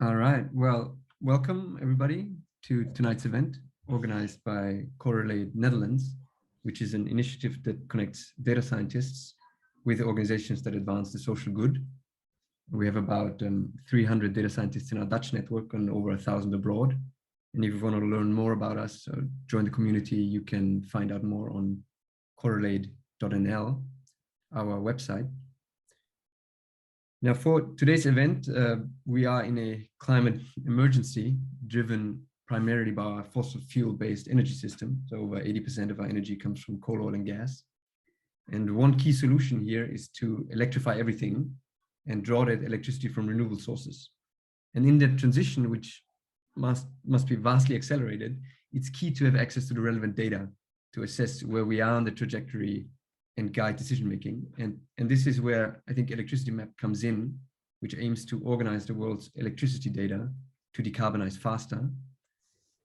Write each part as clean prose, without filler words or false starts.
All right. Well, welcome everybody to tonight's event organized by Correlate Netherlands, which is an initiative that connects data scientists with organizations that advance the social good. We have about 300 data scientists in our Dutch network and over 1,000 abroad. And if you want to learn more about us, join the community, you can find out more on correlate.nl, our website. Now, for today's event, we are in a climate emergency driven primarily by our fossil fuel-based energy system. So over 80% of our energy comes from coal, oil, and gas. And one key solution here is to electrify everything and draw that electricity from renewable sources. And in that transition, which must be vastly accelerated, it's key to have access to the relevant data to assess where we are on the trajectory and guide decision-making. And this is where I think electricitymap comes in, which aims to organize the world's electricity data to decarbonize faster.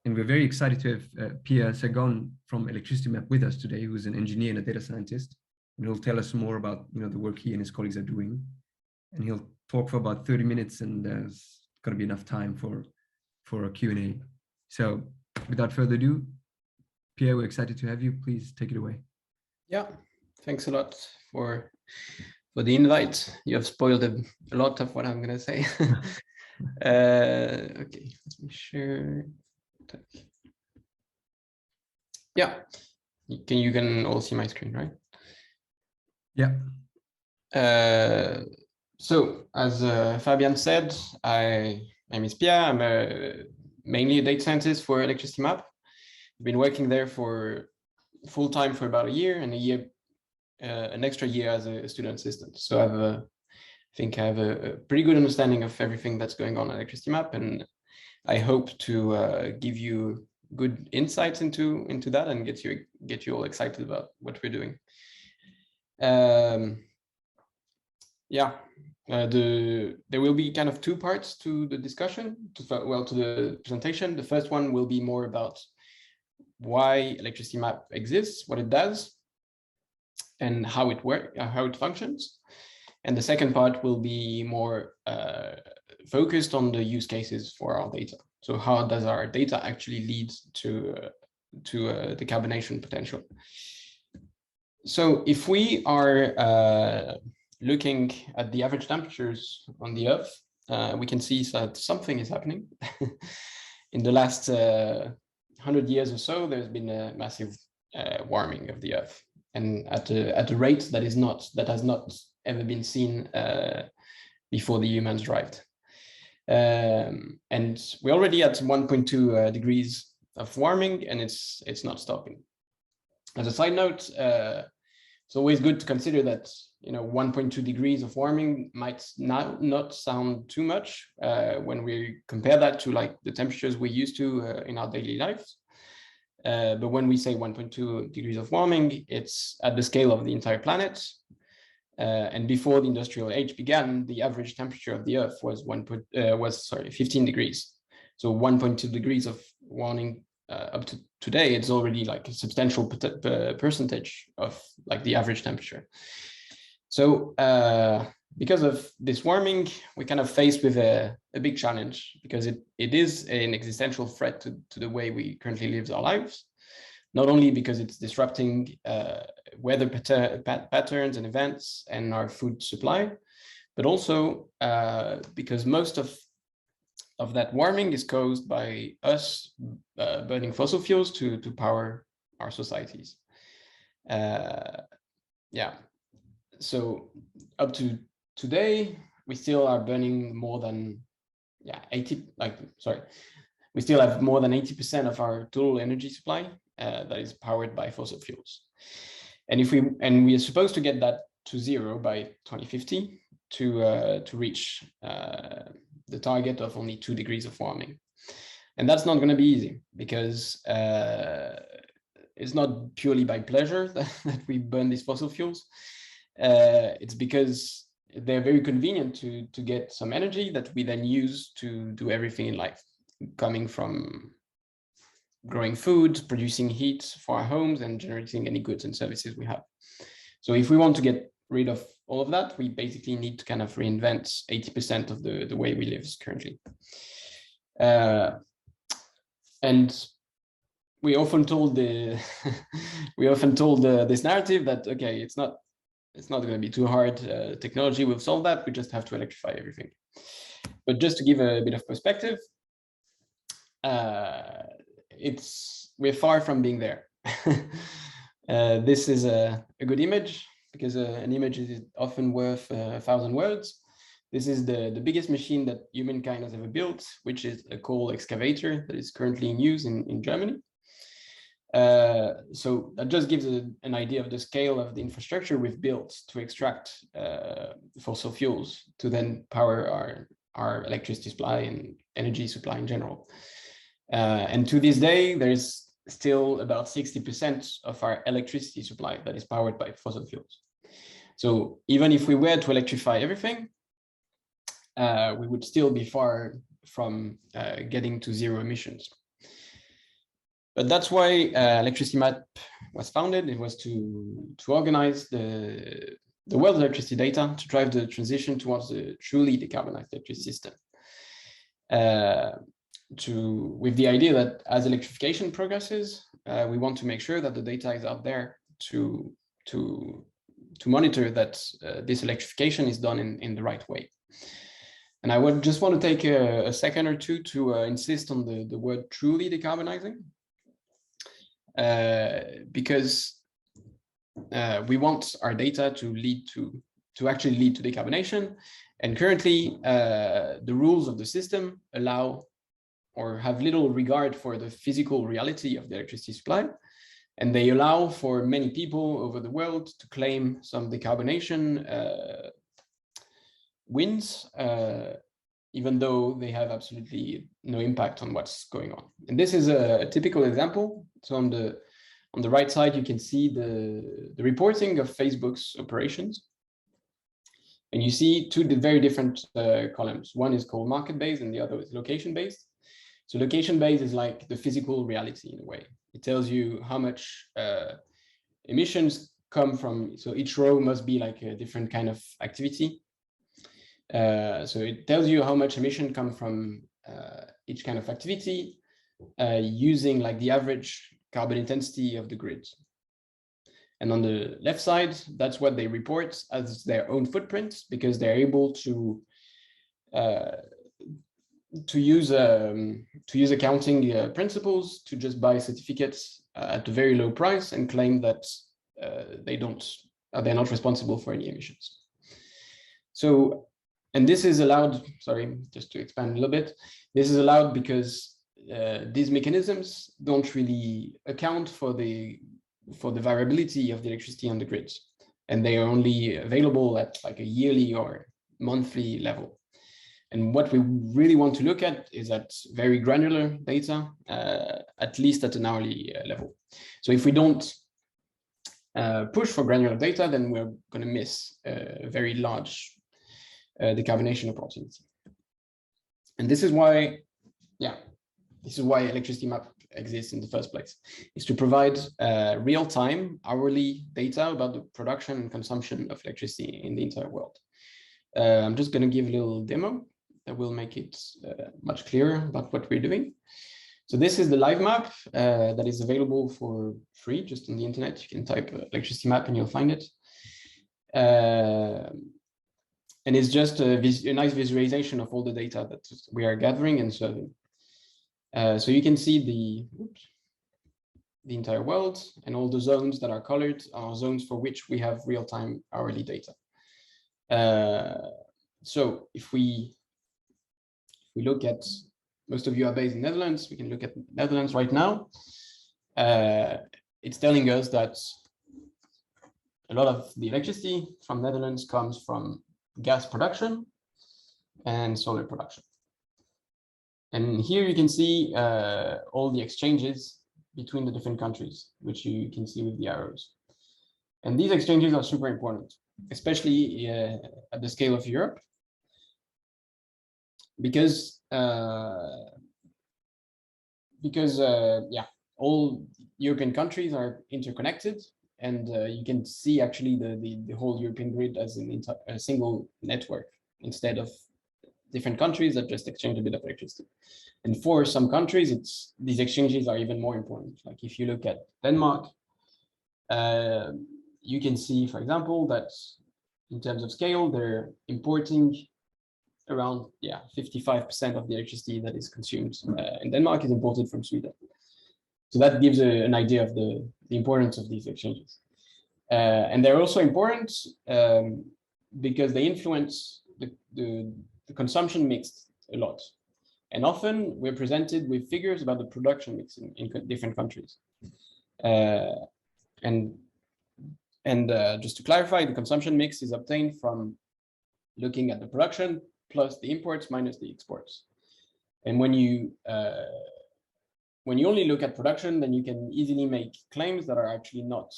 And we're very excited to have Pierre Segonne from electricitymap with us today, who's an engineer and a data scientist. And he'll tell us more about the work he and his colleagues are doing. And he'll talk for about 30 minutes, and there's going to be enough time for a Q&A. So without further ado, Pierre, we're excited to have you. Please take it away. Yeah. Thanks a lot for the invite. You have spoiled a lot of what I'm going to say. Okay, let me share. Yeah, you can all see my screen, right? Yeah. So as Fabian said, my name is Pierre. I'm mainly a data scientist for electricitymap. I've been working there for full-time for about a year, and an extra year as a student assistant. So I think I have a pretty good understanding of everything that's going on at electricitymap, and I hope to give you good insights into that and get you all excited about what we're doing. There will be kind of two parts to the discussion, to the presentation. The first one will be more about why electricitymap exists, what it does, and how it works, how it functions. And the second part will be more focused on the use cases for our data. So how does our data actually lead to decarbonization potential? So if we are looking at the average temperatures on the Earth, we can see that something is happening. In the last 100 years or so, there's been a massive warming of the Earth, and at a rate that has not ever been seen before the humans arrived. And we're already at 1.2 degrees of warming, and it's not stopping. As a side note, it's always good to consider that 1.2 degrees of warming might not sound too much when we compare that to like the temperatures we're used to in our daily lives. But when we say 1.2 degrees of warming, it's at the scale of the entire planet. And before the industrial age began, the average temperature of the Earth was 15 degrees. So 1.2 degrees of warming up to today, it's already like a substantial percentage of like the average temperature. So because of this warming, we're kind of faced with a big challenge, because it is an existential threat to the way we currently live our lives, not only because it's disrupting weather patterns and events and our food supply, but also because most of that warming is caused by us burning fossil fuels to power our societies. Yeah. So up to today, we still are burning more than we still have more than 80% of our total energy supply that is powered by fossil fuels. And we are supposed to get that to zero by 2050 to reach the target of only 2 degrees of warming. And that's not going to be easy, because it's not purely by pleasure that we burn these fossil fuels. It's because they're very convenient to get some energy that we then use to do everything in life, coming from growing food, producing heat for our homes, and generating any goods and services we have. So if we want to get rid of all of that, we basically need to kind of reinvent 80% of the way we live currently. And we often told this narrative that, okay, it's not going to be too hard. Technology will solve that. We just have to electrify everything. But just to give a bit of perspective, we're far from being there. This is a good image, because an image is often worth 1,000 words. This is the biggest machine that humankind has ever built, which is a coal excavator that is currently in use in Germany. So that just gives an idea of the scale of the infrastructure we've built to extract fossil fuels to then power our electricity supply and energy supply in general. And to this day, there's still about 60% of our electricity supply that is powered by fossil fuels. So even if we were to electrify everything, we would still be far from getting to zero emissions. But that's why ElectricityMap was founded. It was to organize the world's electricity data to drive the transition towards a truly decarbonized electricity system. With the idea that as electrification progresses, we want to make sure that the data is out there to monitor that this electrification is done in the right way. And I would just want to take a second or two to insist on the word truly decarbonizing, because we want our data to actually lead to decarbonation. And currently, the rules of the system allow or have little regard for the physical reality of the electricity supply. And they allow for many people over the world to claim some decarbonation wins, even though they have absolutely no impact on what's going on. And this is a typical example. So on the right side, you can see the reporting of Facebook's operations. And you see two very different columns. One is called market-based and the other is location-based. So location-based is like the physical reality in a way. It tells you how much emissions come from, so each row must be like a different kind of activity. So it tells you how much emission come from each kind of activity using like the average carbon intensity of the grid. And on the left side, that's what they report as their own footprint, because they're able to use accounting principles to just buy certificates at a very low price and claim that they're not responsible for any emissions. So, and this is allowed, sorry, just to expand a little bit, this is allowed because these mechanisms don't really account for the variability of the electricity on the grids, and they are only available at like a yearly or monthly level. And what we really want to look at is at very granular data, at least at an hourly level. So if we don't push for granular data, then we're going to miss a very large decarbonation opportunity. And this is why, ElectricityMap exists in the first place, is to provide real-time hourly data about the production and consumption of electricity in the entire world. I'm just going to give a little demo that will make it much clearer about what we're doing. So this is the live map that is available for free just on the internet. You can type ElectricityMap and you'll find it. And it's just a nice visualization of all the data that we are gathering and serving. So you can see the entire world, and all the zones that are colored are zones for which we have real-time hourly data. So if we look at, most of you are based in Netherlands, we can look at Netherlands right now. It's telling us that a lot of the electricity from Netherlands comes from gas production and solar production. And here you can see all the exchanges between the different countries, which you can see with the arrows. And these exchanges are super important, especially at the scale of Europe, because all European countries are interconnected, and you can see actually the whole European grid as a single network instead of different countries that just exchange a bit of electricity. And for some countries, these exchanges are even more important. Like if you look at Denmark, you can see, for example, that in terms of scale, they're importing around 55% of the electricity that is consumed in Denmark is imported from Sweden. So that gives an idea of the importance of these exchanges. And they're also important because they influence the consumption mix a lot. And often we're presented with figures about the production mix in different countries. And just to clarify, the consumption mix is obtained from looking at the production plus the imports minus the exports. And when you only look at production, then you can easily make claims that are actually not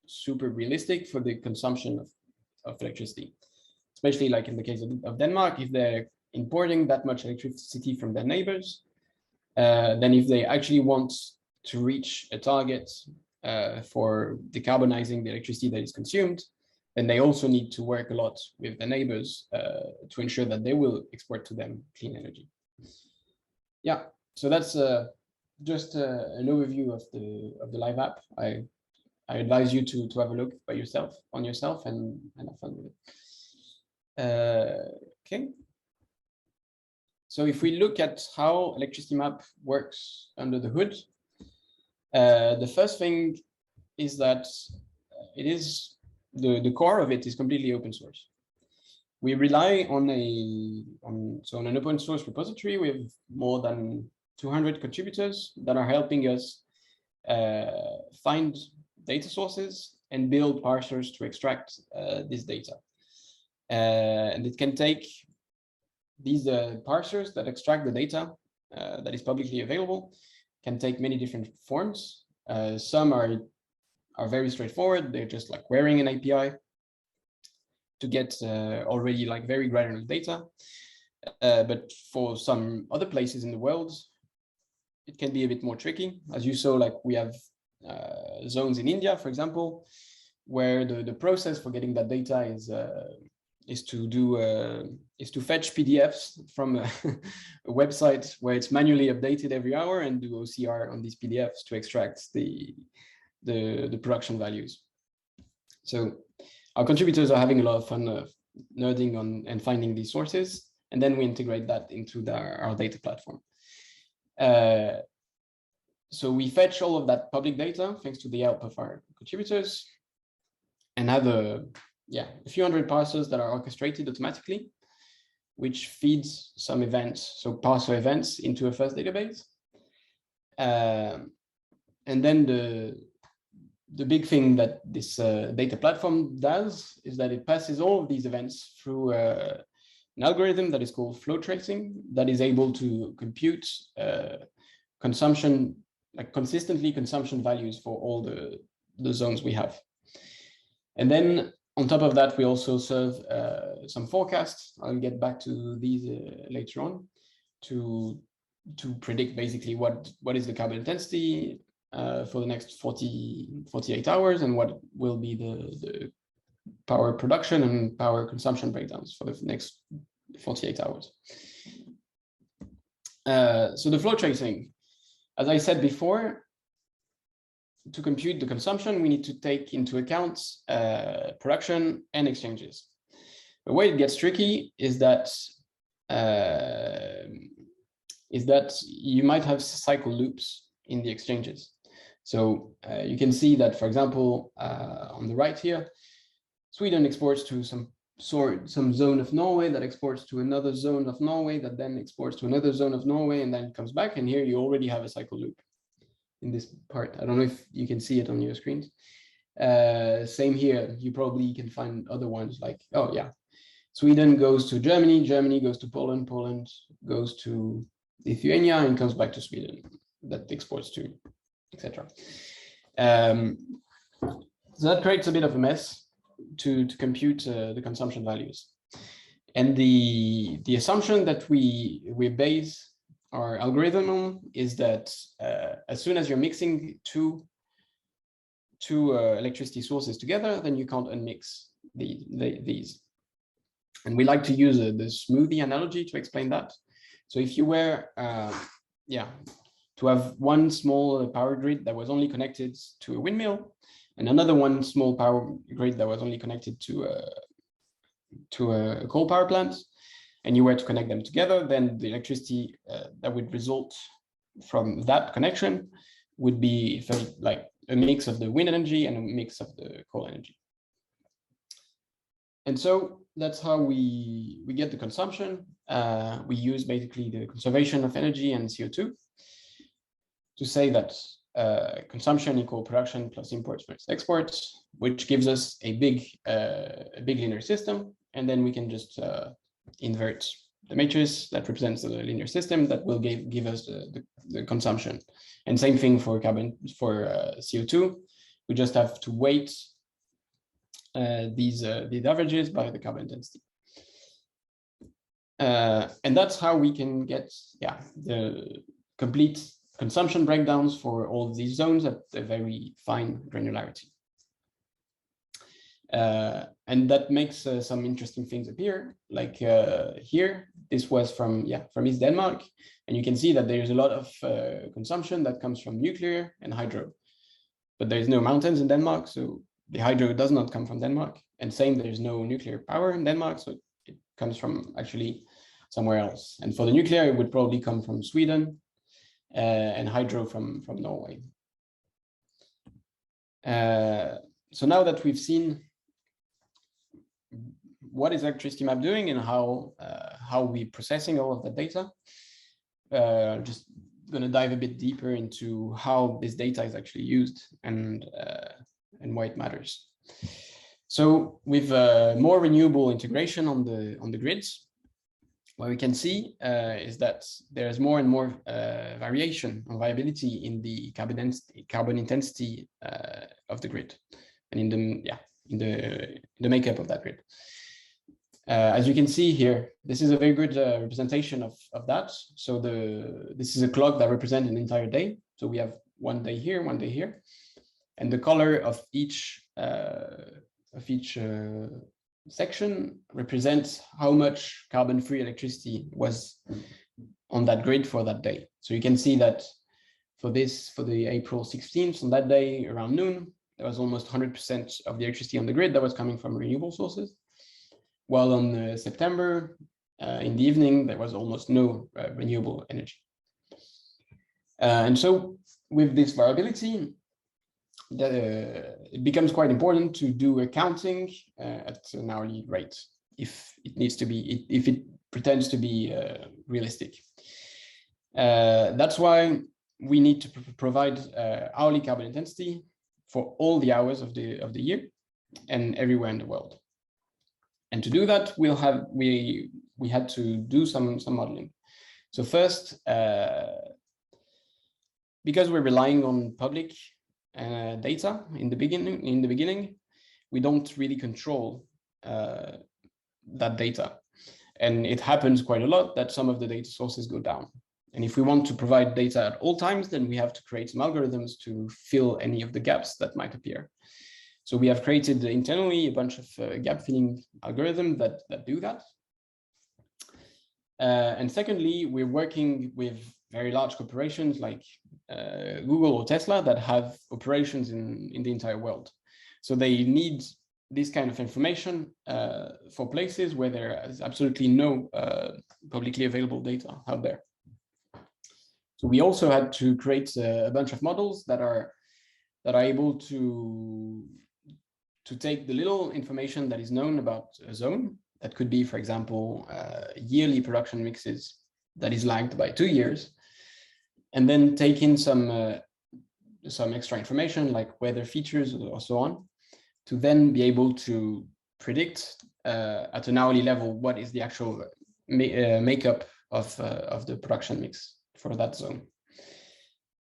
super realistic for the consumption of electricity, especially like in the case of Denmark. If they're importing that much electricity from their neighbors, then if they actually want to reach a target for decarbonizing the electricity that is consumed, then they also need to work a lot with the neighbors to ensure that they will export to them clean energy. Yeah, so that's just an overview of the live app. I advise you to have a look by yourself and have fun with it. Okay. So if we look at how electricity map works under the hood, the first thing is that it is the core of it is completely open source. We rely on an open source repository with more than 200 contributors that are helping us find data sources and build parsers to extract this data. And it can take these parsers that extract the data that is publicly available can take many different forms. Some are very straightforward. They're just like querying an API to get already like very granular data. But for some other places in the world, it can be a bit more tricky. As you saw, like we have zones in India, for example, where the process for getting that data is to fetch PDFs from a website where it's manually updated every hour and do OCR on these PDFs to extract the production values. So our contributors are having a lot of fun nerding on and finding these sources, and then we integrate that into our data platform. So we fetch all of that public data thanks to the help of our contributors, and have a few hundred parsers that are orchestrated automatically, which feeds some events, so parser events, into a first database. And then the big thing that this data platform does is that it passes all of these events through an algorithm that is called flow tracing, that is able to compute consumption, like consistently consumption values for all the zones we have. And then on top of that, we also serve some forecasts. I'll get back to these later on to predict basically what is the carbon intensity for the next 48 hours and what will be the power production and power consumption breakdowns for the next 48 hours. So the flow tracing, as I said before, to compute the consumption, we need to take into account production and exchanges. The way it gets tricky is that you might have cycle loops in the exchanges. So you can see that, for example, on the right here, Sweden exports to some zone of Norway that exports to another zone of Norway that then exports to another zone of Norway and then comes back. And here you already have a cycle loop in this part. I don't know if you can see it on your screens. Same here. You probably can find other ones like, oh yeah, Sweden goes to Germany, Germany goes to Poland, Poland goes to Lithuania and comes back to Sweden, that exports to, etc. So that creates a bit of a mess to compute the consumption values. And the assumption that we base our algorithm on is that as soon as you're mixing two two electricity sources together, then you can't unmix these. And we like to use the smoothie analogy to explain that. So if you were, to have one small power grid that was only connected to a windmill, and another one small power grid that was only connected to a coal power plant, and you were to connect them together, then the electricity that would result from that connection would be like a mix of the wind energy and a mix of the coal energy. And so that's how we get the consumption. We use basically the conservation of energy and CO2 to say that consumption equal production plus imports plus exports, which gives us a big linear system. And then we can just invert the matrix that represents the linear system that will give us the consumption. And same thing for CO2. We just have to weight these averages by the carbon intensity. And that's how we can get the complete consumption breakdowns for all of these zones at a very fine granularity. And that makes some interesting things appear. Like here, this was from East Denmark, and you can see that there's a lot of consumption that comes from nuclear and hydro. But there's no mountains in Denmark, so the hydro does not come from Denmark. And same, there's no nuclear power in Denmark, so it comes from actually somewhere else. And for the nuclear, it would probably come from Sweden, and hydro from Norway. So now that we've seen what is electricity map doing and how we're processing all of the data, just going to dive a bit deeper into how this data is actually used and why it matters. So with more renewable integration on the grids, what we can see is that there's more and more variation of viability in the carbon intensity of the grid and in the makeup of that grid. As you can see here, this is a very good representation of that. So this is a clock that represents an entire day. So we have one day here, and the color of each section represents how much carbon-free electricity was on that grid for that day. So you can see that for the April 16th, on that day around noon, there was almost 100% of the electricity on the grid that was coming from renewable sources. While on September, in the evening, there was almost no renewable energy. And so with this variability, it becomes quite important to do accounting at an hourly rate if it needs to be, if it pretends to be realistic. That's why we need to provide hourly carbon intensity for all the hours of the year and everywhere in the world. And to do that, we had to do some modeling. So first, because we're relying on public data in the beginning, we don't really control that data. And it happens quite a lot that some of the data sources go down. And if we want to provide data at all times, then we have to create some algorithms to fill any of the gaps that might appear. So we have created internally a bunch of gap filling algorithms that do that. And secondly, we're working with very large corporations like Google or Tesla that have operations in the entire world. So they need this kind of information for places where there is absolutely no publicly available data out there. So we also had to create a bunch of models that are able to take the little information that is known about a zone. That could be, for example, yearly production mixes that is lagged by 2 years, and then take in some extra information like weather features or so on, to then be able to predict at an hourly level what is the actual makeup of the production mix for that zone.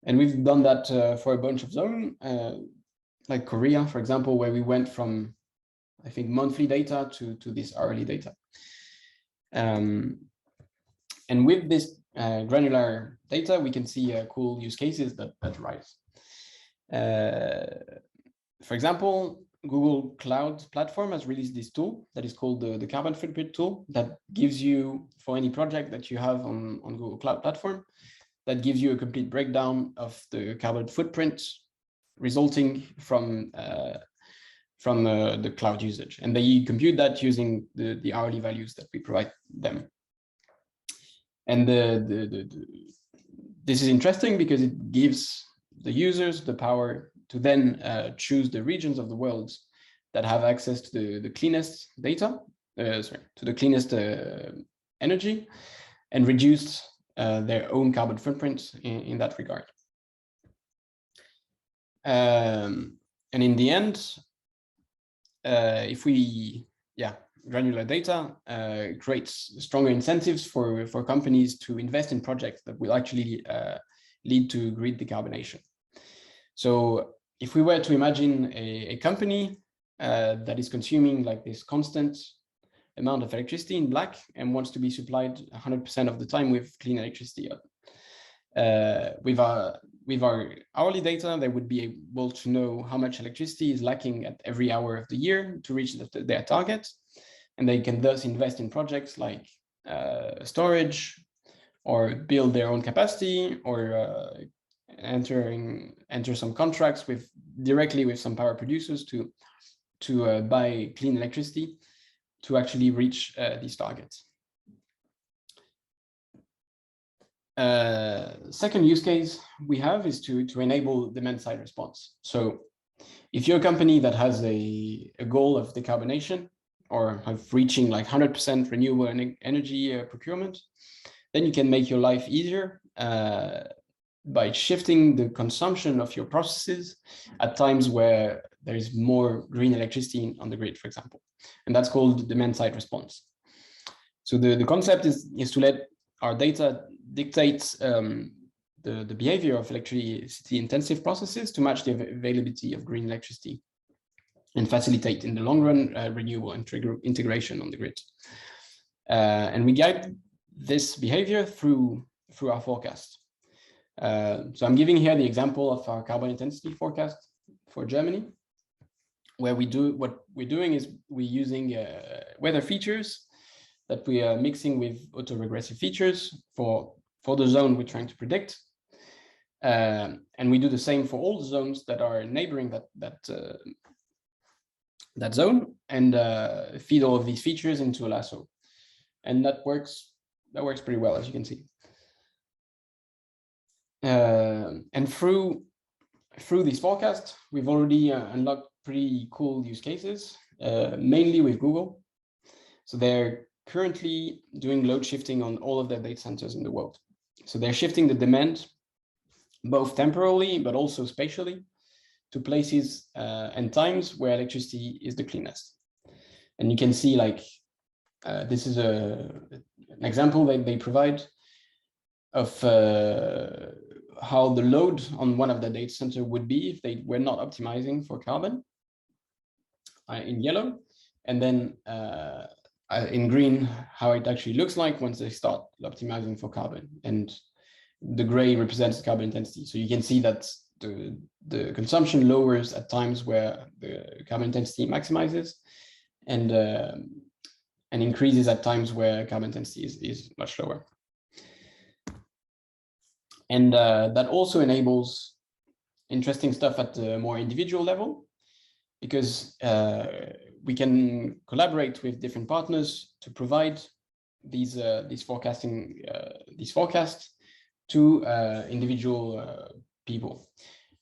And we've done that for a bunch of zones, like Korea, for example, where we went from, I think, monthly data to this hourly data. And with this granular data, we can see cool use cases that rise. For example, Google Cloud Platform has released this tool that is called the carbon footprint tool that gives you, for any project that you have on Google Cloud Platform, that gives you a complete breakdown of the carbon footprint resulting from the cloud usage. And they compute that using the hourly values that we provide them. And this is interesting because it gives the users the power to then choose the regions of the world that have access to the cleanest data, to the cleanest energy, and reduce their own carbon footprint in that regard. And in the end, if we, Granular Data creates stronger incentives for companies to invest in projects that will actually lead to grid decarbonization. So if we were to imagine a company that is consuming like this constant amount of electricity in black and wants to be supplied 100% of the time with clean electricity, with our hourly data, they would be able to know how much electricity is lacking at every hour of the year to reach their target. And they can thus invest in projects like storage, or build their own capacity, or enter some contracts directly with some power producers to buy clean electricity to actually reach these targets. Second use case we have is to enable demand side response. So if you're a company that has a goal of decarbonization, or of reaching like 100% renewable energy procurement, then you can make your life easier by shifting the consumption of your processes at times where there is more green electricity on the grid, for example. And that's called demand side response. So the concept is to let our data dictate the behavior of electricity intensive processes to match the availability of green electricity, and facilitate in the long run renewable integration on the grid. And we guide this behavior through our forecast. So I'm giving here the example of our carbon intensity forecast for Germany, where what we're doing is we're using weather features that we are mixing with autoregressive features for the zone we're trying to predict. And we do the same for all the zones that are neighboring that zone, and feed all of these features into a lasso. And that works pretty well, as you can see. And through this forecast, we've already unlocked pretty cool use cases, mainly with Google. So they're currently doing load shifting on all of their data centers in the world. So they're shifting the demand both temporally, but also spatially, to places and times where electricity is the cleanest. And you can see like, this is an example that they provide of how the load on one of the data center would be if they were not optimizing for carbon, in yellow, and then in green, how it actually looks like once they start optimizing for carbon. And the gray represents the carbon intensity. So you can see that the consumption lowers at times where the carbon intensity maximizes, and increases at times where carbon intensity is much lower. And that also enables interesting stuff at the more individual level, because we can collaborate with different partners to provide these forecasts to individual people.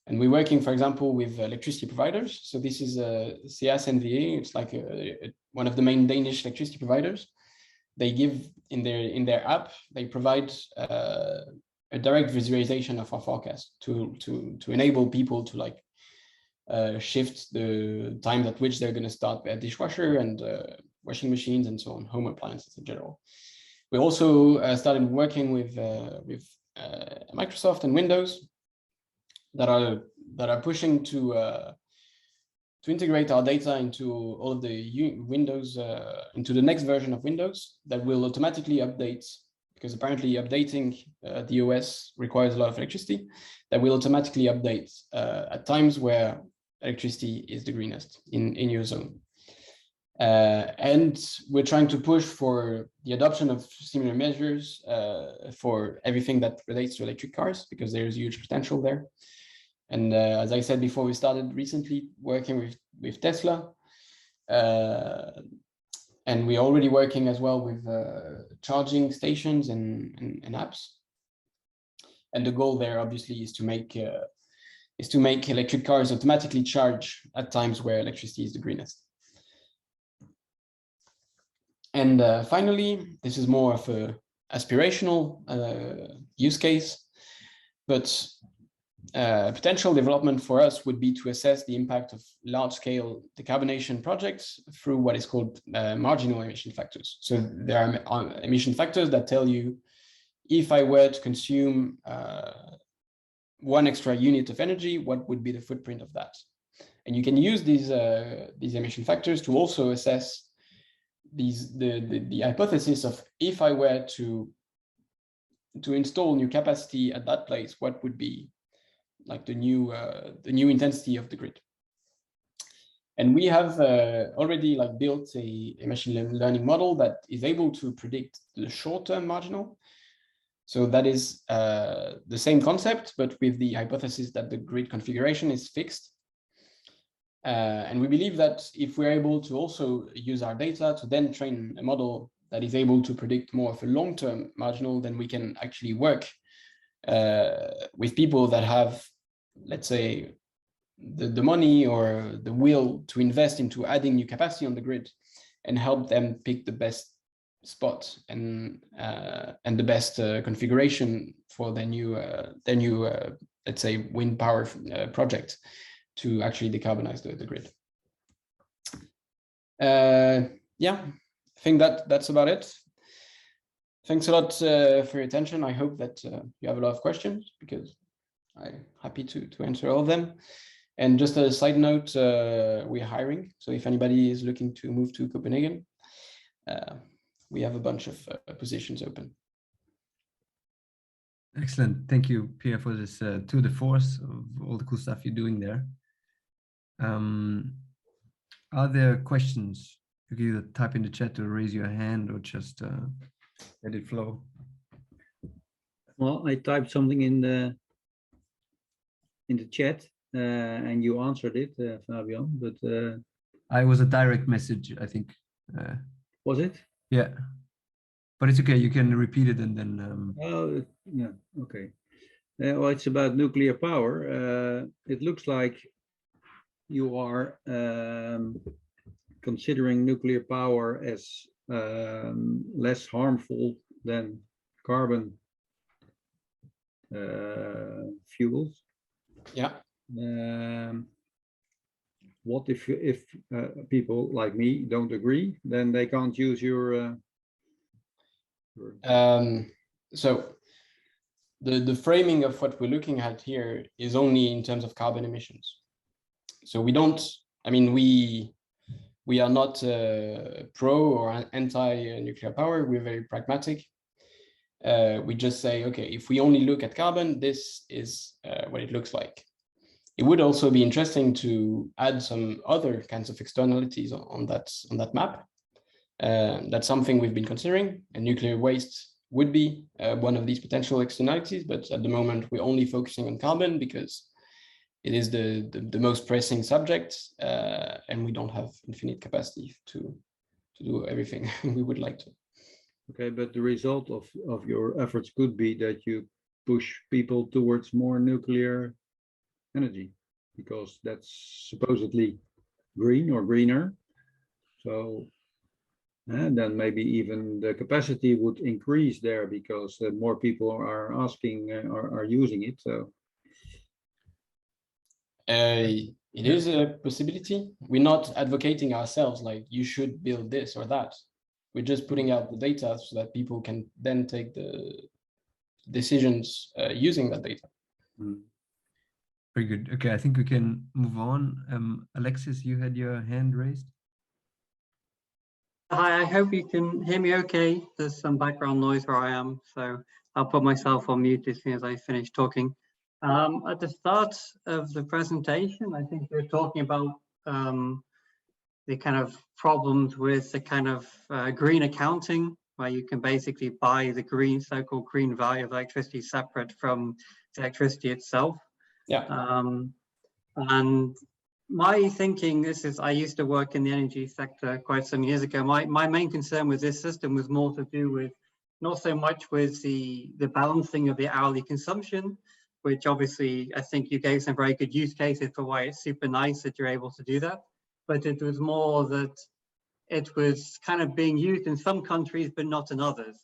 And we're working, for example, with electricity providers. So this is CS NVA. It's like one of the main Danish electricity providers. They give in their app, they provide a direct visualization of our forecast to enable people to like shift the time at which they're going to start their dishwasher and washing machines and so on, home appliances in general. We also started working with Microsoft and Windows that are pushing to integrate our data into all of the Windows, into the next version of Windows that will automatically update, because apparently updating the OS requires a lot of electricity, that will automatically update at times where electricity is the greenest in your zone. And we're trying to push for the adoption of similar measures for everything that relates to electric cars, because there's huge potential there. And as I said before, we started recently working with Tesla. And we're already working as well with charging stations and apps. And the goal there obviously is to make electric cars automatically charge at times where electricity is the greenest. And finally, this is more of a aspirational use case, but potential development for us would be to assess the impact of large-scale decarbonization projects through what is called marginal emission factors. So there are emission factors that tell you, if I were to consume 1 extra unit of energy, what would be the footprint of that? And you can use these emission factors to also assess the hypothesis of, if I were to install new capacity at that place, what would be like the new intensity of the grid. And we have already like built a machine learning model that is able to predict the short-term marginal. So that is the same concept, but with the hypothesis that the grid configuration is fixed. And we believe that if we're able to also use our data to then train a model that is able to predict more of a long-term marginal, then we can actually work with people that have, let's say, the money or the will to invest into adding new capacity on the grid, and help them pick the best spot and the best configuration for their new let's say wind power project to actually decarbonize the grid. Yeah, I think that's about it. Thanks a lot for your attention. I hope that you have a lot of questions, because I'm happy to answer all of them. And just a side note, we're hiring. So if anybody is looking to move to Copenhagen, we have a bunch of positions open. Excellent. Thank you, Pierre, for this tour de force of all the cool stuff you're doing there. Are there questions? You can either type in the chat or raise your hand, or just let it flow. Well, I typed something in the chat and you answered it, Fabian, but I was a direct message, I think. Was it? Yeah, but it's okay. You can repeat it and then. Oh, yeah. Okay. Well, it's about nuclear power. It looks like you are considering nuclear power as less harmful than carbon fuels. Yeah. What if people like me don't agree? Then they can't use your. So the framing of what we're looking at here is only in terms of carbon emissions. So we don't. I mean, we are not pro or anti-nuclear power. We're very pragmatic. We just say, okay, if we only look at carbon, this is what it looks like. It would also be interesting to add some other kinds of externalities on that map. That's something we've been considering, and nuclear waste would be one of these potential externalities. But at the moment, we're only focusing on carbon because it is the most pressing subject, and we don't have infinite capacity to do everything we would like to. Okay, but the result of your efforts could be that you push people towards more nuclear energy, because that's supposedly green or greener. So, and then maybe even the capacity would increase there, because more people are asking, are using it. So, it is a possibility. We're not advocating ourselves like you should build this or that. We're just putting out the data so that people can then take the decisions using that data. Very good. Okay, I think we can move on. Alexis, you had your hand raised. Hi, I hope you can hear me okay. There's some background noise where I am, so I'll put myself on mute as soon as I finish talking. At the start of the presentation, I think you're talking about the kind of problems with the kind of green accounting, where you can basically buy the green, so-called green value of electricity separate from the electricity itself. Yeah. And my thinking, I used to work in the energy sector quite some years ago. My main concern with this system was more to do with, not so much with the balancing of the hourly consumption, which obviously I think you gave some very good use cases for why it's super nice that you're able to do that. But it was more that it was kind of being used in some countries, but not in others.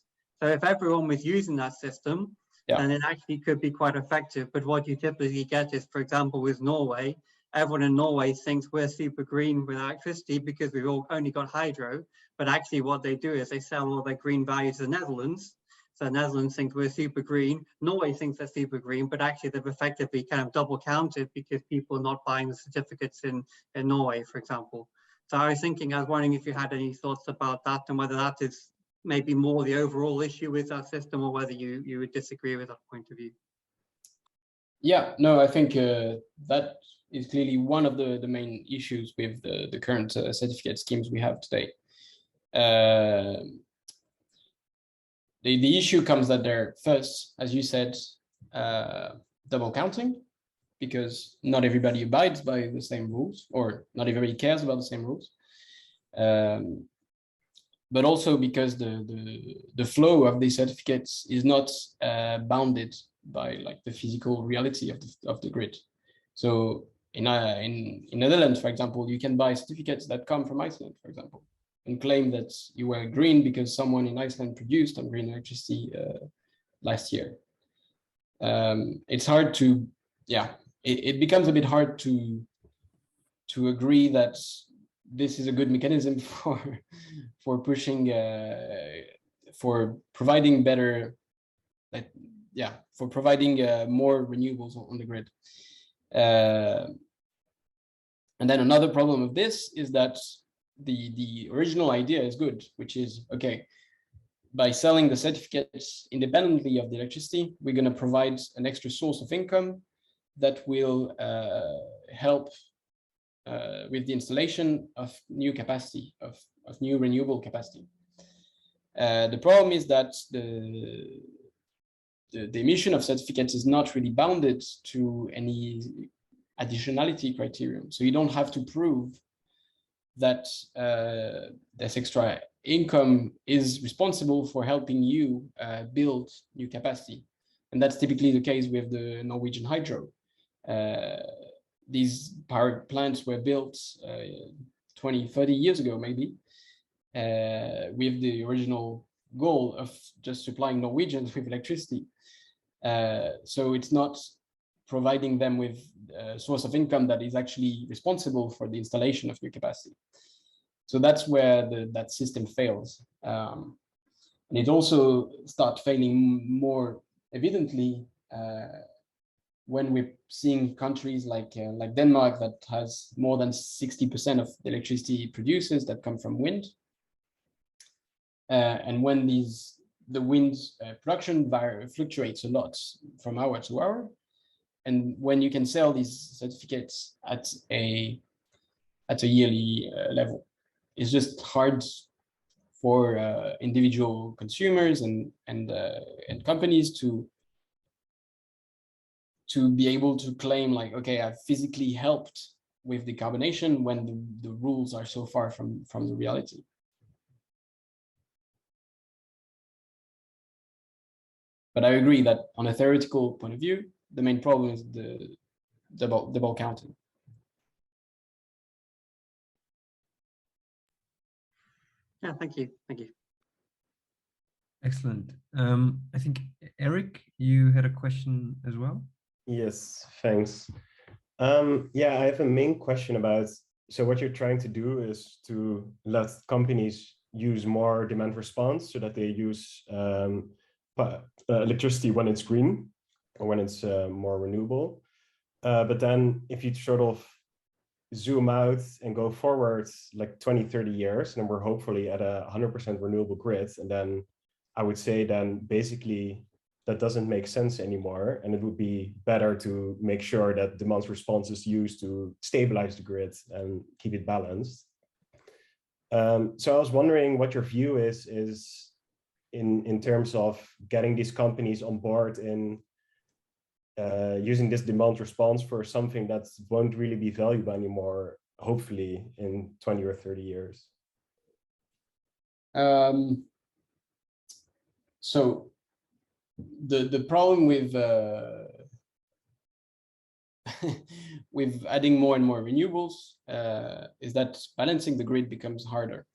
So if everyone was using that system, then it actually could be quite effective. But what you typically get is, for example, with Norway, everyone in Norway thinks we're super green with electricity because we've only got hydro. But actually what they do is they sell all their green value to the Netherlands. So the Netherlands thinks we're super green. Norway thinks they're super green, but actually they've effectively kind of double counted because people are not buying the certificates in Norway, for example. So I was wondering if you had any thoughts about that and whether that is maybe more the overall issue with that system or whether you would disagree with that point of view. Yeah, no, I think that is clearly one of the main issues with the current certificate schemes we have today. The issue comes that they're first, as you said, double counting, because not everybody abides by the same rules, or not everybody cares about the same rules. But also because the flow of these certificates is not bounded by like the physical reality of the grid. So in Netherlands, for example, you can buy certificates that come from Iceland, for example, and claim that you were green because someone in Iceland produced some green electricity last year. It's hard to, it becomes a bit hard to agree that this is a good mechanism for pushing, for providing better, for providing more renewables on the grid. And then another problem of this is that the original idea is good, which is, okay, by selling the certificates independently of the electricity, we're going to provide an extra source of income that will help with the installation of new capacity, of new renewable capacity. The problem is that the emission of certificates is not really bounded to any additionality criterion. So you don't have to prove that this extra income is responsible for helping you build new capacity. And that's typically the case with the Norwegian hydro. These power plants were built 20, 30 years ago, maybe, with the original goal of just supplying Norwegians with electricity. So it's not providing them with a source of income that is actually responsible for the installation of new capacity. So that's where that system fails. And it also starts failing more evidently when we're seeing countries like Denmark that has more than 60% of the electricity producers that come from wind. And when the wind production fluctuates a lot from hour to hour, and when you can sell these certificates at a yearly level, it's just hard for individual consumers and companies to be able to claim like, okay, I've physically helped with decarbonization when the rules are so far from the reality. But I agree that on a theoretical point of view, the main problem is the double counting. Yeah, thank you. Thank you. Excellent. I think, Eric, you had a question as well? Yes, thanks. Yeah, I have a main question about, so what you're trying to do is to let companies use more demand response so that they use electricity when it's green or when it's more renewable. But then if you sort of zoom out and go forward like 20, 30 years, and we're hopefully at a 100% renewable grid, and then I would say then basically that doesn't make sense anymore, and it would be better to make sure that demand response is used to stabilize the grid and keep it balanced. So I was wondering what your view is in terms of getting these companies on board in using this demand response for something that won't really be valuable anymore, hopefully in 20 or 30 years. So the problem with with adding more and more renewables is that balancing the grid becomes harder.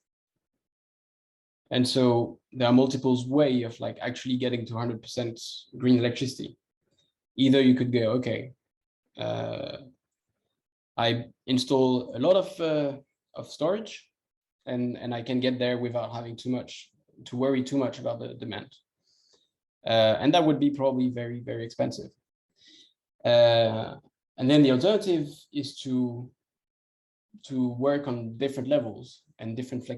And so there are multiple ways of like actually getting to 100% green electricity. Either you could go, okay, I install a lot of storage, and I can get there without having to worry too much about the demand. And that would be probably very, very expensive. And then the alternative is to work on different levels and different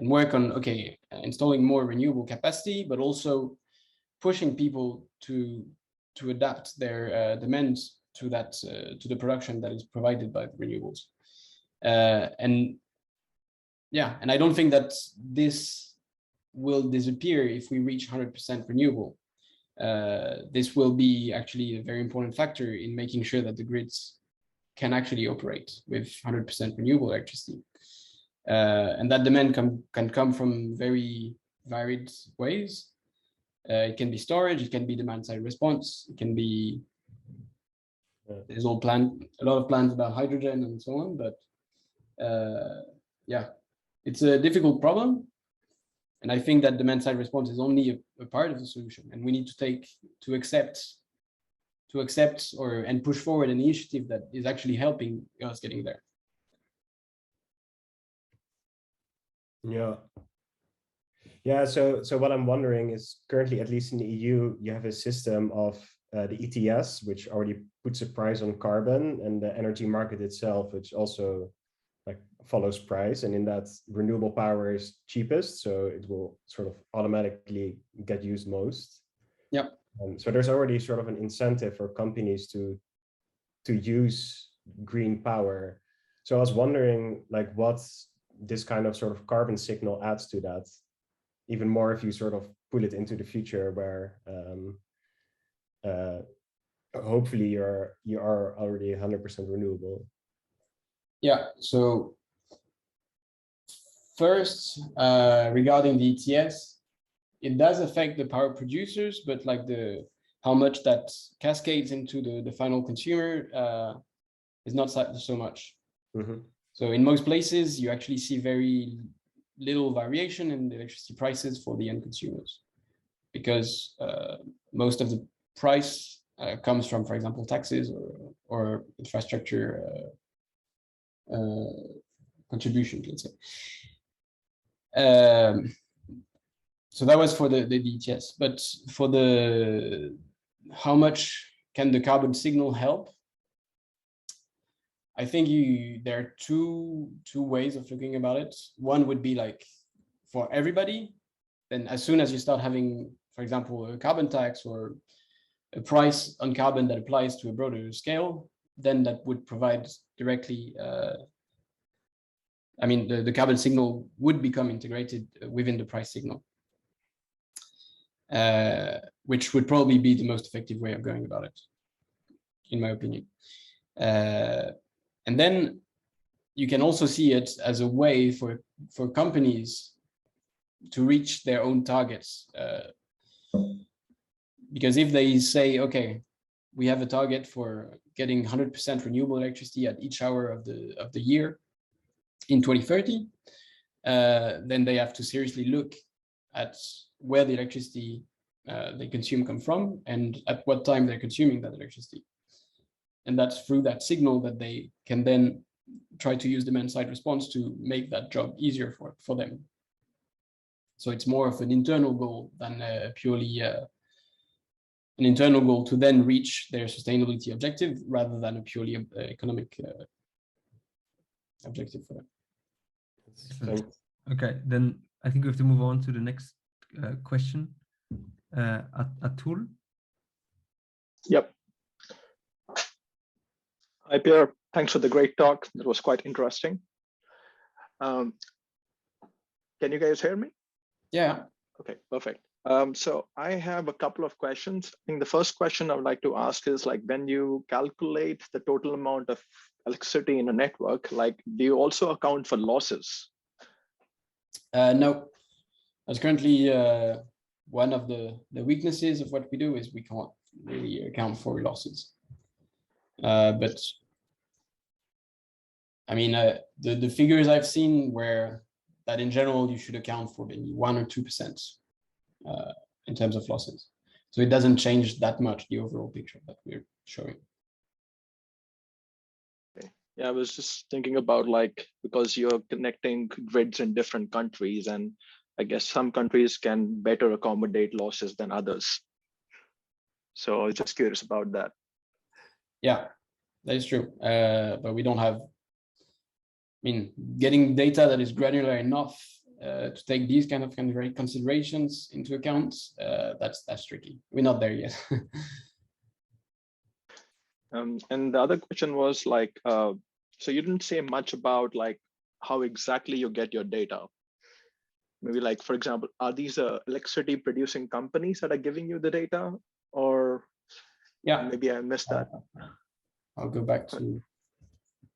and work on, okay, installing more renewable capacity, but also pushing people to adapt their demands to that to the production that is provided by the renewables. And I don't think that this will disappear if we reach 100% renewable. This will be actually a very important factor in making sure that the grids can actually operate with 100% renewable electricity. And that demand can come from very varied ways. It can be storage, it can be demand side response, it can be, there's a lot of plans about hydrogen and so on, but it's a difficult problem. And I think that demand side response is only a part of the solution, and we need to accept and push forward an initiative that is actually helping us getting there. Yeah, so what I'm wondering is currently, at least in the EU, you have a system of the ETS, which already puts a price on carbon, and the energy market itself, which also like follows price, and in that renewable power is cheapest, so it will sort of automatically get used most. Yep. So there's already sort of an incentive for companies to use green power. So I was wondering, like, what this kind of sort of carbon signal adds to that, even more if you sort of pull it into the future where hopefully you are already 100% renewable. Yeah, so first, regarding the ETS, it does affect the power producers, but like how much that cascades into the final consumer is not so much. Mm-hmm. So in most places, you actually see very little variation in the electricity prices for the end consumers, because most of the price comes from, for example, taxes or infrastructure contributions, let's say. So that was for the ETS, but for how much can the carbon signal help? I think there are two ways of looking about it. One would be like for everybody. Then as soon as you start having, for example, a carbon tax or a price on carbon that applies to a broader scale, then that would provide directly, the carbon signal would become integrated within the price signal, which would probably be the most effective way of going about it, in my opinion. And then you can also see it as a way for companies to reach their own targets. Because if they say, okay, we have a target for getting 100% renewable electricity at each hour of the year in 2030, then they have to seriously look at where the electricity they consume come from and at what time they're consuming that electricity. And that's through that signal that they can then try to use demand side response to make that job easier for them. So it's more of an internal goal than purely an internal goal to then reach their sustainability objective rather than a purely economic objective for them. Okay, then I think we have to move on to the next question. Atul. Yep. Hi, Pierre. Thanks for the great talk. That was quite interesting. Can you guys hear me? Yeah. Okay, perfect. So I have a couple of questions. I think the first question I would like to ask is, like, when you calculate the total amount of electricity in a network, like, do you also account for losses? No, that's currently one of the weaknesses of what we do is we can't really account for losses. But I mean, the figures I've seen were that in general, you should account for maybe 1 or 2% in terms of losses. So it doesn't change that much the overall picture that we're showing. Okay. Yeah, I was just thinking about, like, because you're connecting grids in different countries, and I guess some countries can better accommodate losses than others. So I was just curious about that. Yeah, that is true. But we don't have, I mean, getting data that is granular enough to take these kind of considerations into account, that's tricky. We're not there yet. And the other question was, like, so you didn't say much about, like, how exactly you get your data. Maybe, like, for example, are these electricity producing companies that are giving you the data, or yeah, maybe I missed that. I'll go back to,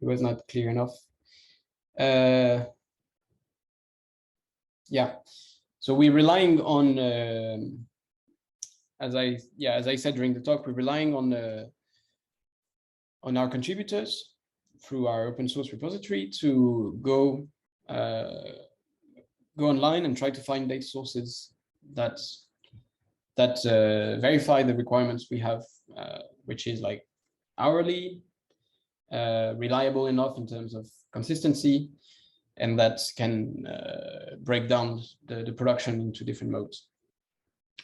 it was not clear enough. Yeah, so we're relying on, as I said during the talk, we're relying on our contributors through our open source repository to go online and try to find data sources that verify the requirements we have, which is like hourly, reliable enough in terms of consistency, and that can break down the production into different modes.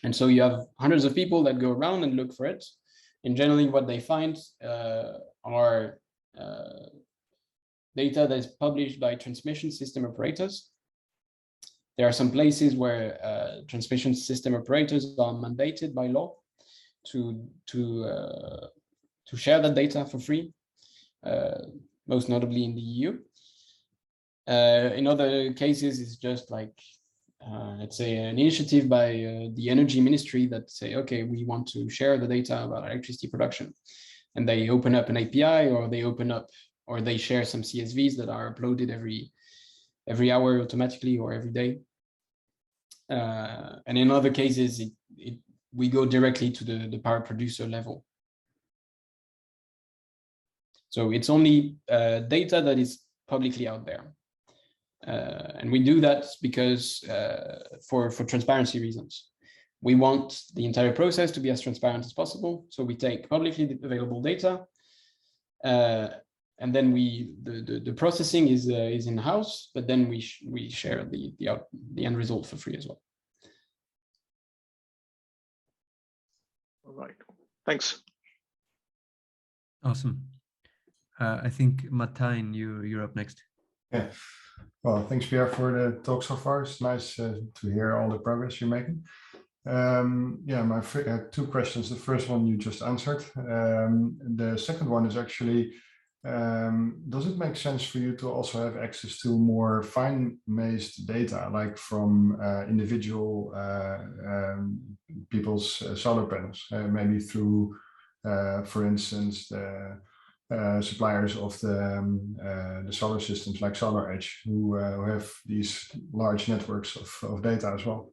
And so you have hundreds of people that go around and look for it. And generally what they find are data that is published by transmission system operators. There are some places where transmission system operators are mandated by law to share that data for free, most notably in the EU. In other cases, it's just like, let's say, an initiative by the energy ministry that say, okay, we want to share the data about electricity production. And they open up an API, or they share some CSVs that are uploaded every hour automatically or every day. And in other cases, we go directly to the power producer level. So it's only data that is publicly out there. And we do that because for transparency reasons. We want the entire process to be as transparent as possible. So we take publicly available data, and then the processing is in-house, but then we share the end result for free as well. All right, thanks. Awesome. I think Martijn, you're up next. Yeah. Well, thanks, Pierre, for the talk so far. It's nice to hear all the progress you're making. Yeah, I had two questions. The first one you just answered. The second one is actually, does it make sense for you to also have access to more fine-mazed data, like from individual people's solar panels, maybe through, for instance, the suppliers of the solar systems like SolarEdge, who have these large networks of data as well?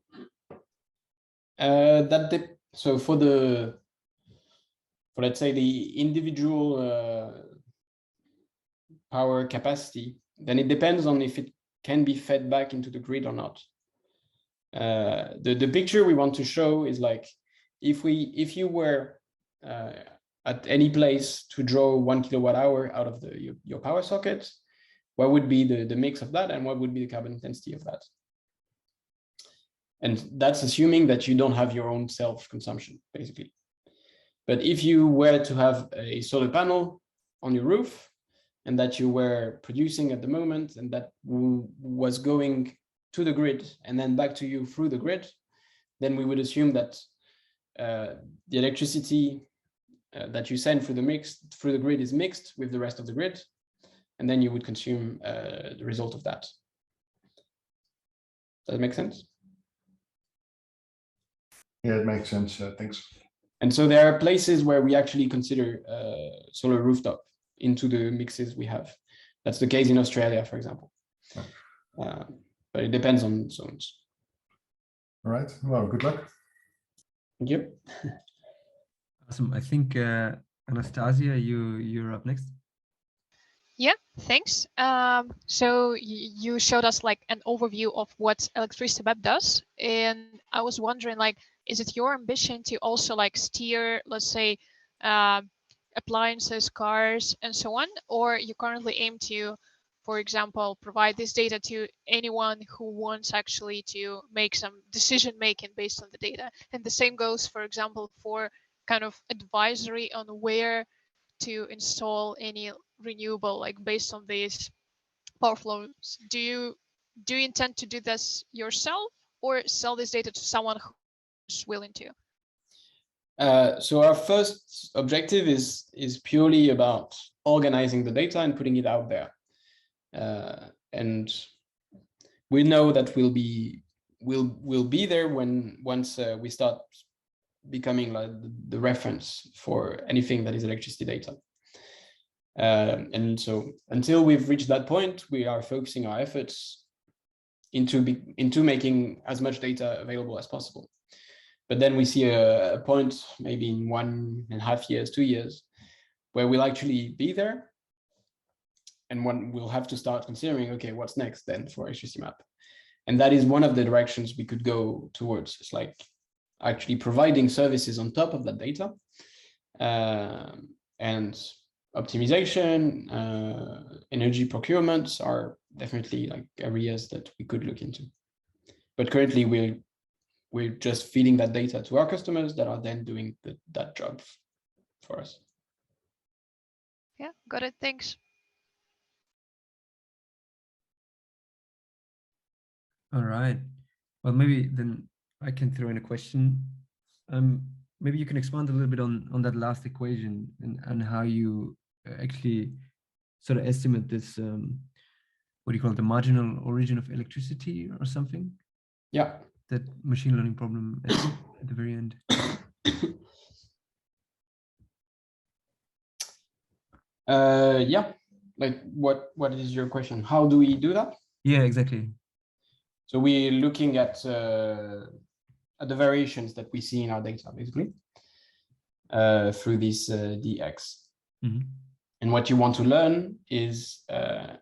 So for let's say the individual power capacity, then it depends on if it can be fed back into the grid or not. The picture we want to show is like, if you were at any place to draw 1 kWh out of your power socket, what would be the mix of that, and what would be the carbon intensity of that? And that's assuming that you don't have your own self-consumption, basically. But if you were to have a solar panel on your roof, and that you were producing at the moment, and that was going to the grid and then back to you through the grid, then we would assume that the electricity that you send through the grid is mixed with the rest of the grid, and then you would consume the result of that. Does that make sense? Yeah, it makes sense. Thanks. And so there are places where we actually consider solar rooftop into the mixes we have. That's the case in Australia, for example. But it depends on zones. All right. Well, good luck. Thank you. Awesome. I think Anastasia, you're up next. Yeah, thanks. So you showed us like an overview of what ElectricityMap does, and I was wondering, like, is it your ambition to also like steer, let's say, appliances, cars, and so on, or you currently aim to, for example, provide this data to anyone who wants actually to make some decision making based on the data? And the same goes, for example, for kind of advisory on where to install any renewable, like based on these power flows. Do you intend to do this yourself or sell this data to someone who's willing to? So our first objective is purely about organizing the data and putting it out there. And we know that we'll be there once we start becoming like the reference for anything that is electricity data. And so until we've reached that point, we are focusing our efforts into making as much data available as possible. But then we see a point, maybe in 1.5 years, 2 years, where we'll actually be there. And we'll have to start considering, okay, what's next then for ElectricityMap? And that is one of the directions we could go towards. It's like actually providing services on top of that data, and optimization, energy procurements are definitely like areas that we could look into. But currently we're just feeding that data to our customers that are then doing that job for us. Yeah, got it. Thanks. All right. Well, maybe then I can throw in a question. Maybe you can expand a little bit on that last equation and how you actually sort of estimate this, what do you call it, the marginal origin of electricity or something? Yeah. That machine learning problem at the very end. Yeah. Like what is your question? How do we do that? Yeah, exactly. So we're looking at the variations that we see in our data, basically, through this dx. Mm-hmm. And what you want to learn is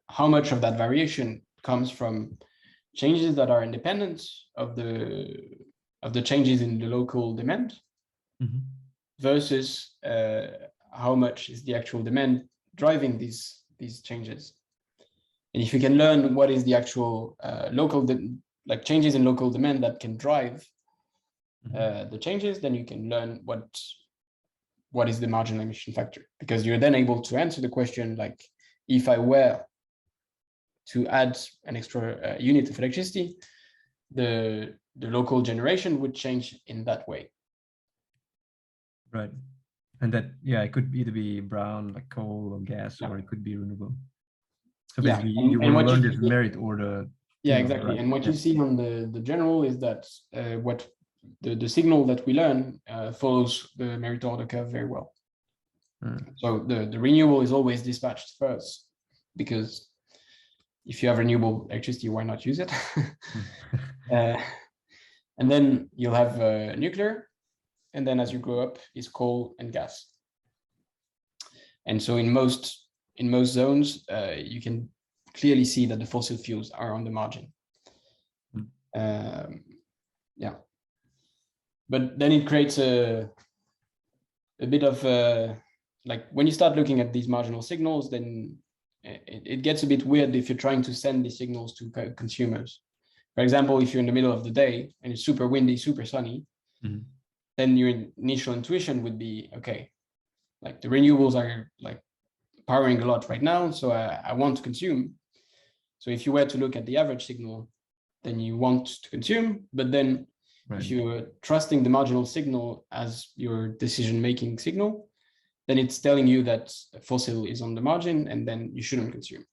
how much of that variation comes from changes that are independent of the changes in the local demand, mm-hmm. versus how much is the actual demand driving these changes. And if you can learn what is the actual like changes in local demand that can drive the changes, then you can learn what is the marginal emission factor, because you're then able to answer the question, like, if I were to add an extra unit of electricity, the local generation would change in that way. Right. And that, yeah, it could either be brown, like coal or gas, Yeah. or it could be renewable. So Yeah. basically, And you want to learn you this merit order. Yeah, exactly. Right? And what you see on the general is that what the signal that we learn follows the merit order curve very well. So the renewable is always dispatched first, because if you have renewable electricity, why not use it? And then you'll have nuclear, and then as you grow up is coal and gas. And so in most zones, you can clearly see that the fossil fuels are on the margin. Yeah, but then it creates a bit of like, when you start looking at these marginal signals, then it gets a bit weird if you're trying to send these signals to consumers. For example, if you're in the middle of the day and it's super windy, super sunny, mm-hmm. then your initial intuition would be, okay, like the renewables are like powering a lot right now, so I want to consume. So if you were to look at the average signal, then you want to consume, but then Right. If you're trusting the marginal signal as your decision-making signal, then it's telling you that fossil is on the margin and then you shouldn't consume.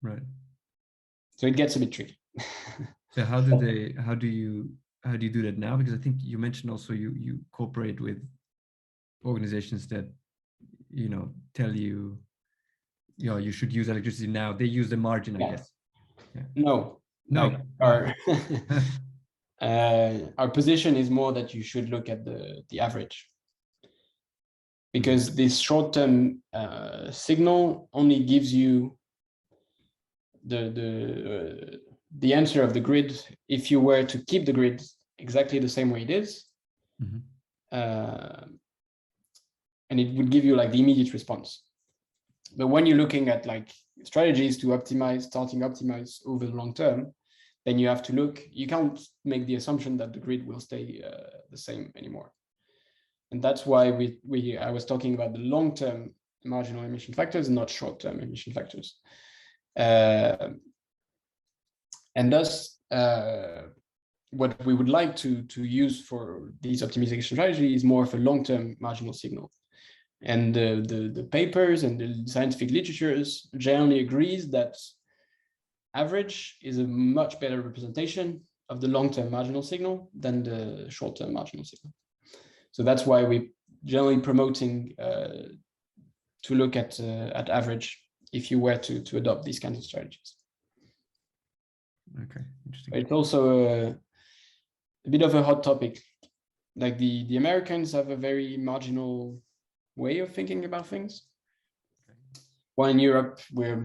Right. So it gets a bit tricky. So how do you do that now? Because I think you mentioned also you cooperate with organizations that, you know, tell you, you know, you should use electricity now. They use the margin, I guess. Yeah. No. No. Like our position is more that you should look at the average, because this short-term signal only gives you the answer of the grid if you were to keep the grid exactly the same way it is. And it would give you like the immediate response. But when you're looking at like strategies to optimize over the long term, then you have to look, you can't make the assumption that the grid will stay the same anymore. And that's why I was talking about the long-term marginal emission factors, not short-term emission factors. And thus, what we would like to use for these optimization strategy is more of a long-term marginal signal. And the papers and the scientific literatures generally agrees that average is a much better representation of the long-term marginal signal than the short-term marginal signal. So that's why we're generally promoting to look at average if you were to adopt these kinds of strategies. Okay, interesting. But it's also a bit of a hot topic. Like the Americans have a very marginal way of thinking about things. While in Europe, we're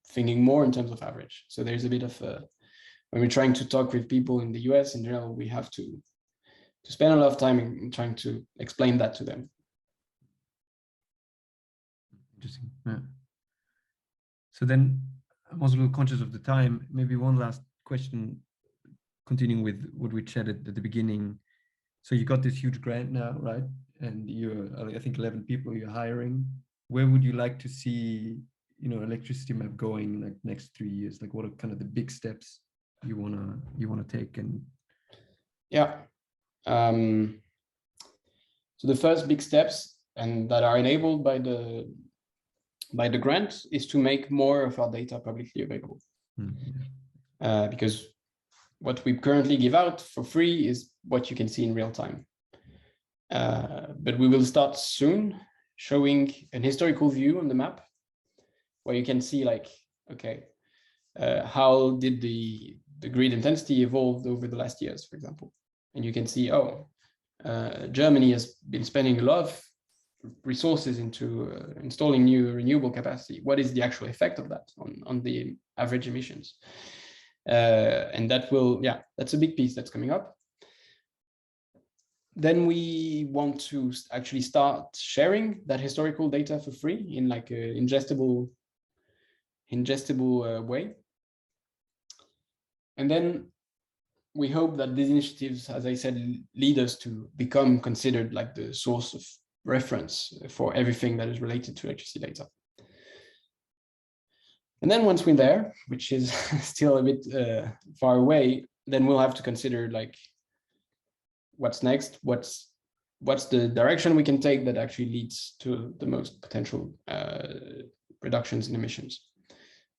thinking more in terms of average. So there's a bit of when we're trying to talk with people in the US in general, we have to spend a lot of time in trying to explain that to them. Interesting. Yeah. So then I'm also a little conscious of the time. Maybe one last question, continuing with what we chatted at the beginning. So you got this huge grant now, right? And you're, I think, 11 people you're hiring. Where would you like to see, you know, electricity map going like next 3 years? Like, what are kind of the big steps you wanna take? And yeah, so the first big steps and that are enabled by the grant is to make more of our data publicly available. Because what we currently give out for free is what you can see in real time. But we will start soon showing an historical view on the map where you can see like, okay, how did the grid intensity evolve over the last years, for example. And you can see, oh, Germany has been spending a lot of resources into installing new renewable capacity. What is the actual effect of that on the average emissions? And that will, yeah, that's a big piece that's coming up. Then we want to actually start sharing that historical data for free in like a ingestible way. And then we hope that these initiatives, as I said, lead us to become considered like the source of reference for everything that is related to electricity data. And then once we're there, which is still a bit far away, then we'll have to consider like what's next, what's the direction we can take that actually leads to the most potential reductions in emissions.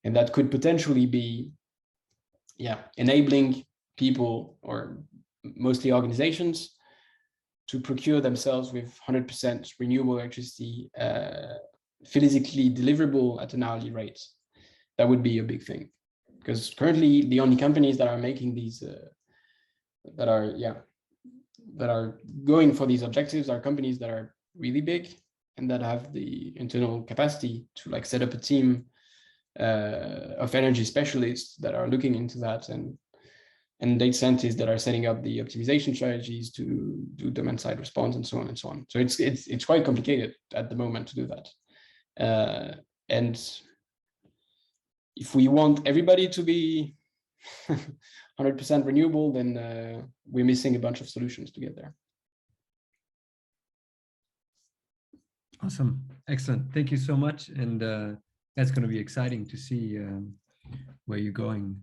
And that could potentially be, yeah, enabling people or mostly organizations to procure themselves with 100% renewable electricity physically deliverable at an hourly rate. That would be a big thing, because currently the only companies that are making these that are going for these objectives are companies that are really big and that have the internal capacity to like set up a team of energy specialists that are looking into that, and data scientists that are setting up the optimization strategies to do demand side response and so on and so on. So it's quite complicated at the moment to do that. And if we want everybody to be 100% renewable, then we're missing a bunch of solutions to get there. Awesome. Excellent. Thank you so much. And that's going to be exciting to see where you're going.